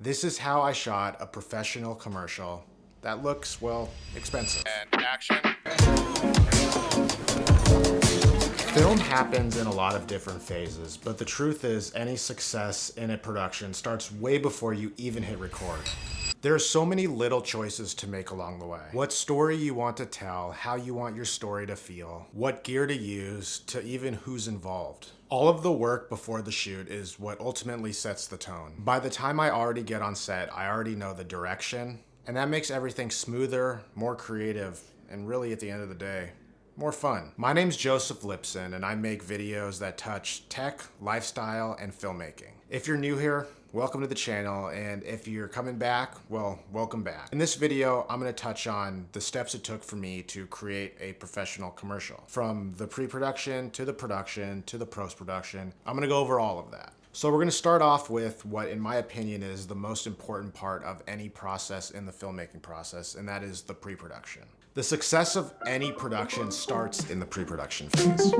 This is how I shot a professional commercial that looks, well, expensive. And action. Film happens in a lot of different phases, but the truth is any success in a production starts way before you even hit record. There are so many little choices to make along the way. What story you want to tell, how you want your story to feel, what gear to use, to even who's involved. All of the work before the shoot is what ultimately sets the tone. By the time I already get on set, I already know the direction, and that makes everything smoother, more creative, and really at the end of the day, more fun. My name's Joseph Lipson, and I make videos that touch tech, lifestyle, and filmmaking. If you're new here, welcome to the channel, and if you're coming back, well, welcome back. In this video, I'm gonna touch on the steps it took for me to create a professional commercial. From the pre-production, to the production, to the post-production. I'm gonna go over all of that. So we're gonna start off with what, in my opinion, is the most important part of any process in the filmmaking process, and that is the pre-production. The success of any production starts in the pre-production phase.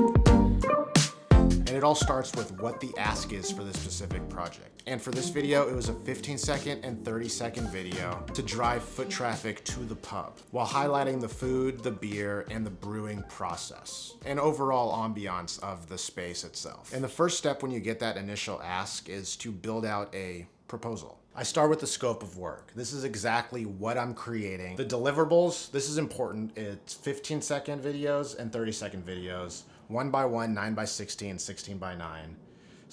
And it all starts with what the ask is for this specific project. And for this video, it was a 15-second and 30-second video to drive foot traffic to the pub, while highlighting the food, the beer, and the brewing process, and overall ambiance of the space itself. And the first step when you get that initial ask is to build out a proposal. I start with the scope of work. This is exactly what I'm creating. The deliverables, this is important. It's 15-second videos and 30-second videos, 1x1, 9x16, 16x9.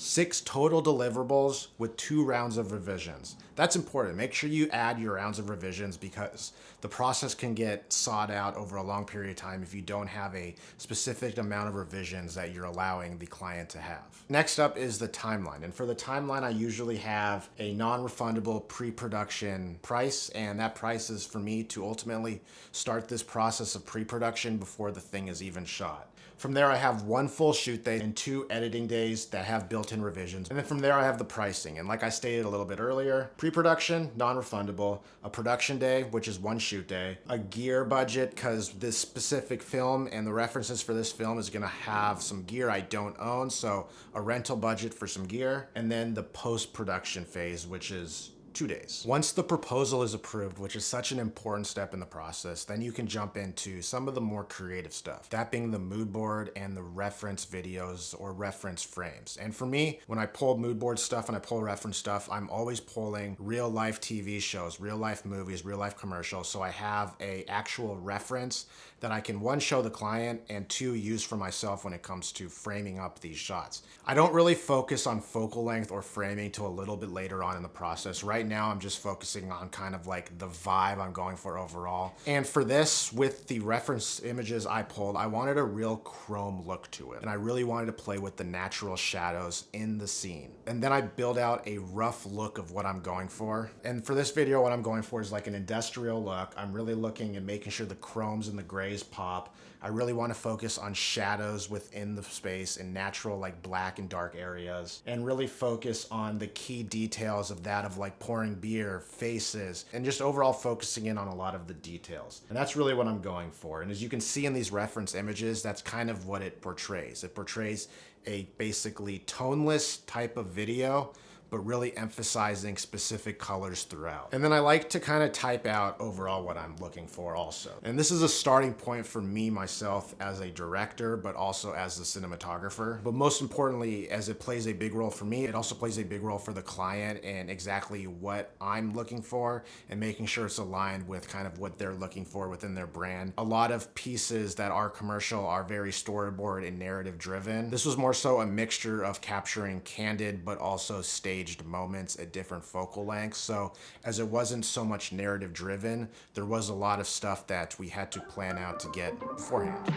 6 total deliverables with 2 rounds of revisions. That's important. Make sure you add your rounds of revisions because the process can get sought out over a long period of time if you don't have a specific amount of revisions that you're allowing the client to have. Next up is the timeline. And for the timeline, I usually have a non-refundable pre-production price, and that price is for me to ultimately start this process of pre-production before the thing is even shot. From there, I have 1 full shoot day and 2 editing days that have built-in revisions. And then from there, I have the pricing. And like I stated a little bit earlier, pre-production, non-refundable, a production day, which is 1 shoot day, a gear budget, because this specific film and the references for this film is gonna have some gear I don't own, so a rental budget for some gear, and then the post-production phase, which is 2 days. Once the proposal is approved, which is such an important step in the process, then you can jump into some of the more creative stuff, that being the mood board and the reference videos or reference frames. And for me, when I pull mood board stuff and I pull reference stuff, I'm always pulling real life TV shows, real life movies, real life commercials, so I have a actual reference that I can 1, show the client, and 2, use for myself when it comes to framing up these shots. I don't really focus on focal length or framing till a little bit later on in the process. Right now, I'm just focusing on kind of like the vibe I'm going for overall. And for this, with the reference images I pulled, I wanted a real chrome look to it. And I really wanted to play with the natural shadows in the scene. And then I build out a rough look of what I'm going for. And for this video, what I'm going for is like an industrial look. I'm really looking and making sure the chromes and the grays pop. I really want to focus on shadows within the space and natural like black and dark areas, and really focus on the key details of that of like pouring beer, faces, and just overall focusing in on a lot of the details. And that's really what I'm going for. And as you can see in these reference images, that's kind of what it portrays. It portrays a basically toneless type of video, but really emphasizing specific colors throughout. And then I like to kind of type out overall what I'm looking for also. And this is a starting point for me, myself, as a director, but also as a cinematographer. But most importantly, as it plays a big role for me, it also plays a big role for the client and exactly what I'm looking for and making sure it's aligned with kind of what they're looking for within their brand. A lot of pieces that are commercial are very storyboard and narrative driven. This was more so a mixture of capturing candid, but also staged moments at different focal lengths. So as it wasn't so much narrative driven, there was a lot of stuff that we had to plan out to get beforehand.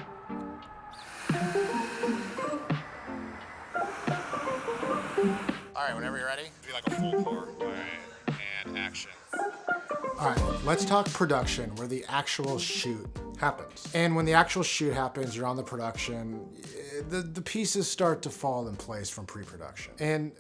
All right, whenever you're ready, do like a full pour. All right, and action. All right, let's talk production, where the actual shoot happens. And when the actual shoot happens, you're on the production, the pieces start to fall in place from pre-production. And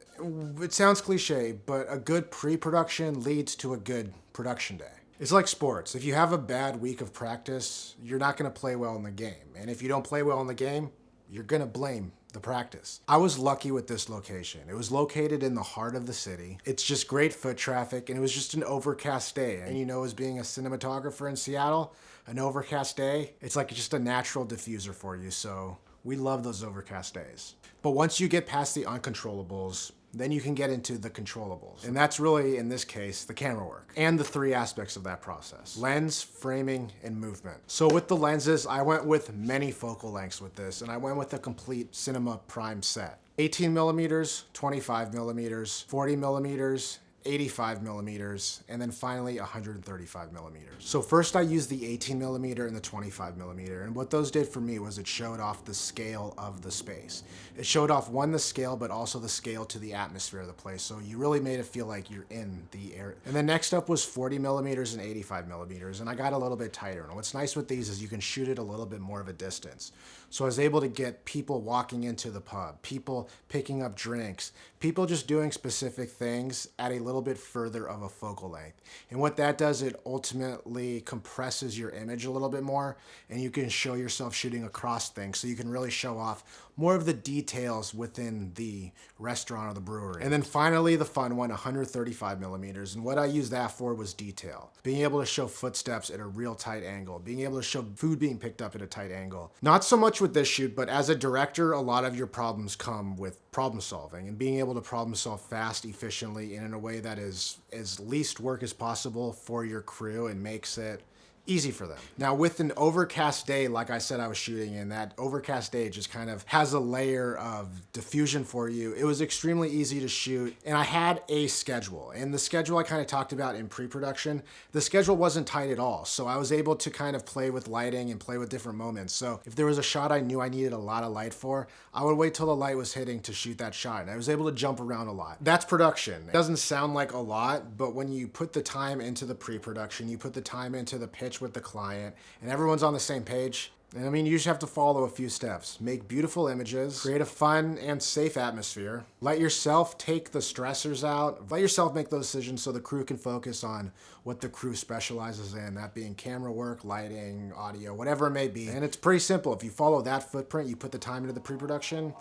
it sounds cliche, but a good pre-production leads to a good production day. It's like sports. If you have a bad week of practice, you're not gonna play well in the game. And if you don't play well in the game, you're gonna blame the practice. I was lucky with this location. It was located in the heart of the city. It's just great foot traffic, and it was just an overcast day. And you know, as being a cinematographer in Seattle, an overcast day, it's like just a natural diffuser for you. So we love those overcast days. But once you get past the uncontrollables, then you can get into the controllables. And that's really, in this case, the camera work and the three aspects of that process: lens, framing, and movement. So with the lenses, I went with many focal lengths with this, and I went with a complete cinema prime set. 18 millimeters, 25 millimeters, 40 millimeters, 85 millimeters, and then finally 135 millimeters. So first I used the 18 millimeter and the 25 millimeter, and what those did for me was it showed off the scale of the space. It showed off, one, the scale, but also the scale to the atmosphere of the place, so you really made it feel like you're in the air. And then next up was 40 millimeters and 85 millimeters, and I got a little bit tighter. And what's nice with these is you can shoot it a little bit more of a distance. So I was able to get people walking into the pub, people picking up drinks, people just doing specific things at a little bit further of a focal length. And what that does, it ultimately compresses your image a little bit more, and you can show yourself shooting across things, so you can really show off more of the details within the restaurant or the brewery. And then finally, the fun one, 135 millimeters. And what I used that for was detail. Being able to show footsteps at a real tight angle, being able to show food being picked up at a tight angle. Not so much with this shoot, but as a director, a lot of your problems come with problem solving and being able to problem solve fast, efficiently, and in a way that is as least work as possible for your crew and makes it easy for them. Now with an overcast day, like I said I was shooting in, that overcast day just kind of has a layer of diffusion for you. It was extremely easy to shoot, and I had a schedule, and the schedule I kind of talked about in pre-production. The schedule wasn't tight at all, so I was able to kind of play with lighting and play with different moments. So if there was a shot I knew I needed a lot of light for, I would wait till the light was hitting to shoot that shot, and I was able to jump around a lot. That's production. It doesn't sound like a lot, but when you put the time into the pre-production, you put the time into the pitch with the client, and everyone's on the same page. And I mean, you just have to follow a few steps. Make beautiful images, create a fun and safe atmosphere. Let yourself take the stressors out. Let yourself make those decisions so the crew can focus on what the crew specializes in, that being camera work, lighting, audio, whatever it may be. And it's pretty simple. If you follow that footprint, you put the time into the pre-production,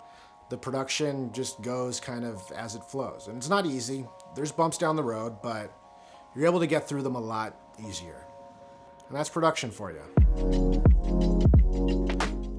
the production just goes kind of as it flows. And it's not easy. There's bumps down the road, but you're able to get through them a lot easier. And that's production for you.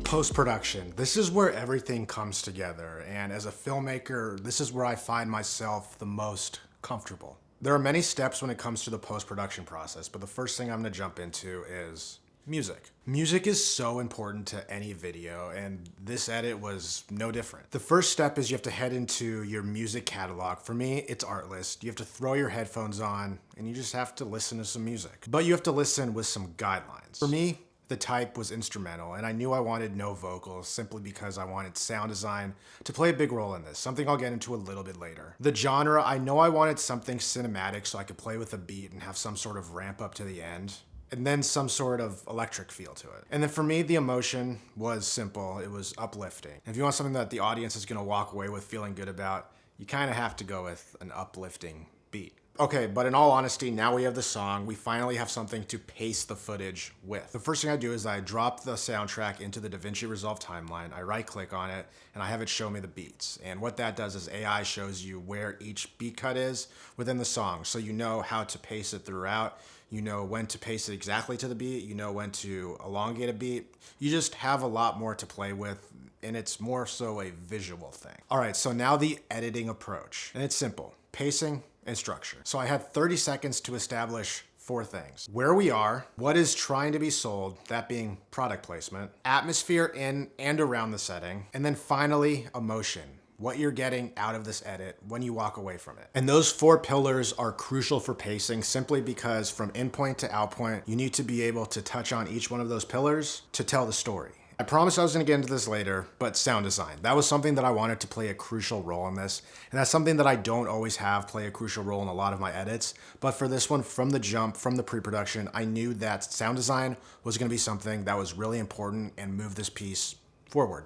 Post-production. This is where everything comes together. And as a filmmaker, this is where I find myself the most comfortable. There are many steps when it comes to the post-production process, but the first thing I'm gonna jump into is music. Music is so important to any video, and this edit was no different. The first step is you have to head into your music catalog. For me, it's Artlist. You have to throw your headphones on, and you just have to listen to some music. But you have to listen with some guidelines. For me, the type was instrumental, and I knew I wanted no vocals simply because I wanted sound design to play a big role in this, something I'll get into a little bit later. The genre, I know I wanted something cinematic so I could play with a beat and have some sort of ramp up to the end, and then some sort of electric feel to it. And then for me, the emotion was simple. It was uplifting. If you want something that the audience is gonna walk away with feeling good about, you kind of have to go with an uplifting beat. Okay, but in all honesty, now we have the song. We finally have something to pace the footage with. The first thing I do is I drop the soundtrack into the DaVinci Resolve timeline. I right-click on it, and I have it show me the beats. And what that does is AI shows you where each beat cut is within the song, so you know how to pace it throughout. You know when to pace it exactly to the beat. You know when to elongate a beat. You just have a lot more to play with, and it's more so a visual thing. All right, so now the editing approach. And it's simple: pacing and structure. So I had 30 seconds to establish 4 things: where we are, what is trying to be sold, that being product placement, atmosphere in and around the setting, and then finally, emotion. What you're getting out of this edit when you walk away from it. And those 4 pillars are crucial for pacing simply because from in point to out point, you need to be able to touch on each one of those pillars to tell the story. I promised I was gonna get into this later, but sound design. That was something that I wanted to play a crucial role in this. And that's something that I don't always have play a crucial role in a lot of my edits. But for this one, from the jump, from the pre-production, I knew that sound design was gonna be something that was really important and move this piece forward.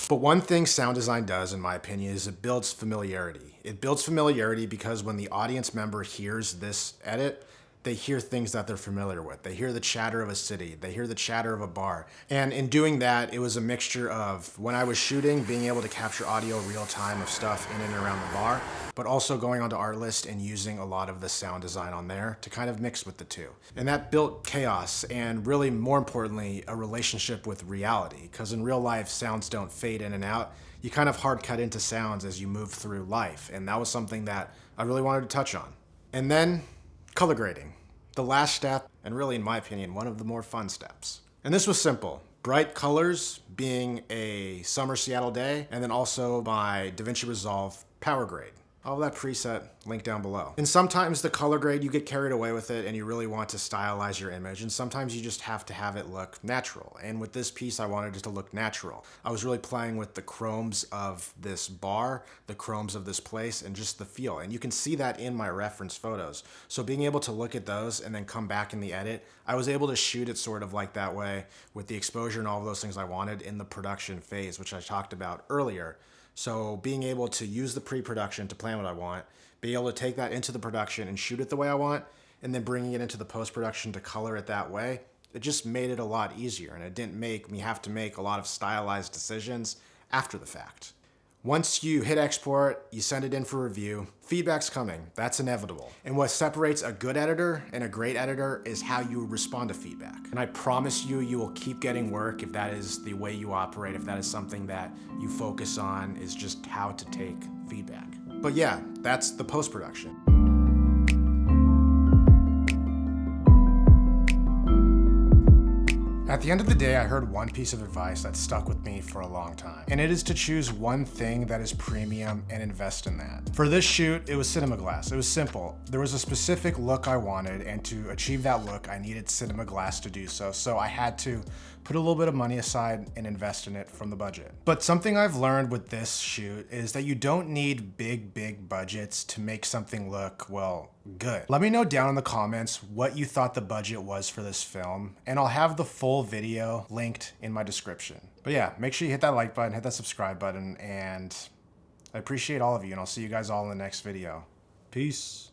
But one thing sound design does, in my opinion, is it builds familiarity. It builds familiarity because when the audience member hears this edit, they hear things that they're familiar with. They hear the chatter of a city. They hear the chatter of a bar. And in doing that, it was a mixture of when I was shooting, being able to capture audio real time of stuff in and around the bar, but also going onto Artlist and using a lot of the sound design on there to kind of mix with the two. And that built chaos and really more importantly, a relationship with reality. Because in real life, sounds don't fade in and out. You kind of hard cut into sounds as you move through life. And that was something that I really wanted to touch on. And then color grading, the last step, and really in my opinion, one of the more fun steps. And this was simple. Bright colors being a summer Seattle day, and then also my DaVinci Resolve power grade. All that preset, link down below. And sometimes the color grade, you get carried away with it and you really want to stylize your image. And sometimes you just have to have it look natural. And with this piece, I wanted it to look natural. I was really playing with the chromes of this bar, the chromes of this place, and just the feel. And you can see that in my reference photos. So being able to look at those and then come back in the edit, I was able to shoot it sort of like that way with the exposure and all of those things I wanted in the production phase, which I talked about earlier. So being able to use the pre-production to plan what I want, be able to take that into the production and shoot it the way I want, and then bringing it into the post-production to color it that way, it just made it a lot easier, and it didn't make me have to make a lot of stylized decisions after the fact. Once you hit export, you send it in for review, feedback's coming, that's inevitable. And what separates a good editor and a great editor is how you respond to feedback. And I promise you, you will keep getting work if that is the way you operate, if that is something that you focus on, is just how to take feedback. But yeah, that's the post-production. At the end of the day, I heard one piece of advice that stuck with me for a long time, and it is to choose one thing that is premium and invest in that. For this shoot, it was cinema glass. It was simple. There was a specific look I wanted, and to achieve that look, I needed cinema glass to do so. So I had to put a little bit of money aside and invest in it from the budget. But something I've learned with this shoot is that you don't need big budgets to make something look, well, good. Let me know down in the comments what you thought the budget was for this film, and I'll have the full video linked in my description. But yeah, make sure you hit that like button, hit that subscribe button, and I appreciate all of you, and I'll see you guys all in the next video. Peace.